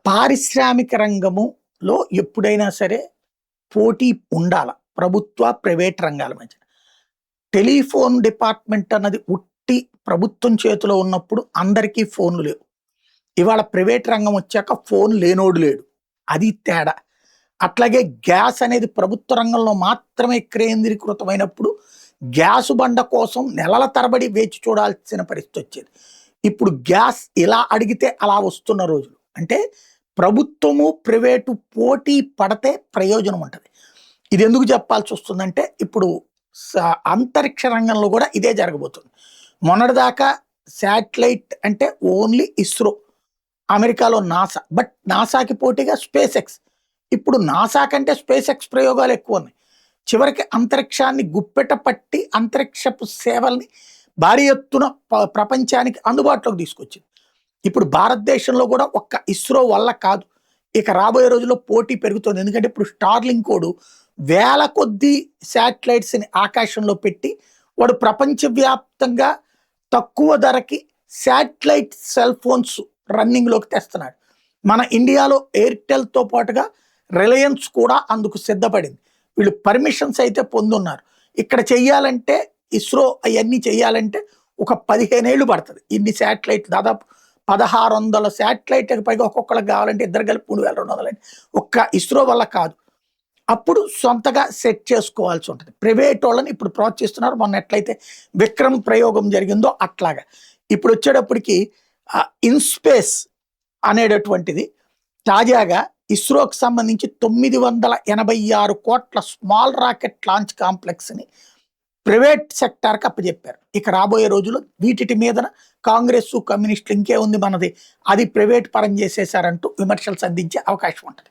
పారిశ్రామిక రంగములో ఎప్పుడైనా సరే పోటీ ఉండాల. ప్రభుత్వ, ప్రైవేట్ రంగాల మధ్య. టెలిఫోన్ డిపార్ట్‌మెంట్ అన్నది ఉట్టి ప్రభుత్వం చేతిలో ఉన్నప్పుడు అందరికీ ఫోన్‌లు లేవు. ఇవాళ ప్రైవేట్ రంగం వచ్చాక ఫోన్ లేనోడు లేడు. అది తేడా. అట్లాగే గ్యాస్ అనేది ప్రభుత్వ రంగంలో మాత్రమే కేంద్రీకృతమైనప్పుడు గ్యాసు బండ కోసం నెలల తరబడి వేచి చూడాల్సిన పరిస్థితి వచ్చేది. ఇప్పుడు గ్యాస్ ఇలా అడిగితే అలా వస్తున్న రోజులు. అంటే ప్రభుత్వము, ప్రైవేటు పోటీ పడితే ప్రయోజనం ఉంటది. ఇది ఎందుకు చెప్పాల్సి వస్తుందంటే ఇప్పుడు అంతరిక్ష రంగంలో కూడా ఇదే జరగబోతుంది. మొన్నటిదాకా శాటిలైట్ అంటే ఓన్లీ ఇస్రో, అమెరికాలో నాసా. బట్ నాసాకి పోటీగా స్పేస్ ఎక్స్. ఇప్పుడు నాసా కంటే స్పేస్ ఎక్స్ ప్రయోగాలు ఎక్కువ ఉన్నాయి. చివరికి అంతరిక్షాన్ని గుప్పెట పట్టి అంతరిక్షపు సేవల్ని భారీ ఎత్తున ప్రపంచానికి అందుబాటులోకి తీసుకొచ్చింది. ఇప్పుడు భారతదేశంలో కూడా ఒక్క ఇస్రో వల్ల కాదు, ఇక రాబోయే రోజుల్లో పోటీ పెరుగుతుంది. ఎందుకంటే ఇప్పుడు స్టార్లింక్ కోడు వేల కొద్ది శాటిలైట్స్ని ఆకాశంలో పెట్టి వాడు ప్రపంచవ్యాప్తంగా తక్కువ ధరకి శాటిలైట్ సెల్ ఫోన్స్ రన్నింగ్లోకి తెస్తున్నాడు. మన ఇండియాలో ఎయిర్టెల్తో పాటుగా రిలయన్స్ కూడా అందుకు సిద్ధపడింది. వీళ్ళు పర్మిషన్స్ అయితే పొందున్నారు. ఇక్కడ చెయ్యాలంటే ఇస్రో అవన్నీ చెయ్యాలంటే ఒక 15 ఏళ్ళు పడుతుంది. ఇన్ని శాటిలైట్ దాదాపు 1600 శాటిలైట్ పైగా ఒక్కొక్కరికి కావాలంటే ఇద్దరు కలిపి 3200 అండి. ఒక్క ఇస్రో వల్ల కాదు. అప్పుడు సొంతగా సెట్ చేసుకోవాల్సి ఉంటుంది. ప్రైవేట్ వాళ్ళని ఇప్పుడు ప్రోత్సహిస్తున్నారు. మొన్న ఎట్లయితే విక్రమ్ ప్రయోగం జరిగిందో అట్లాగా ఇప్పుడు వచ్చేటప్పటికి ఇన్స్పేస్ అనేటటువంటిది తాజాగా ఇస్రోకి సంబంధించి 986 కోట్ల స్మాల్ రాకెట్ లాంచ్ కాంప్లెక్స్ని ప్రైవేట్ సెక్టార్కి అప్పచెప్పారు. ఇక రాబోయే రోజుల్లో వీటి మీదన కాంగ్రెస్, కమ్యూనిస్టులు ఇంకే ఉంది మనది, అది ప్రైవేట్ పరం చేసేసారంటూ విమర్శలు సంధించే అవకాశం ఉంటుంది.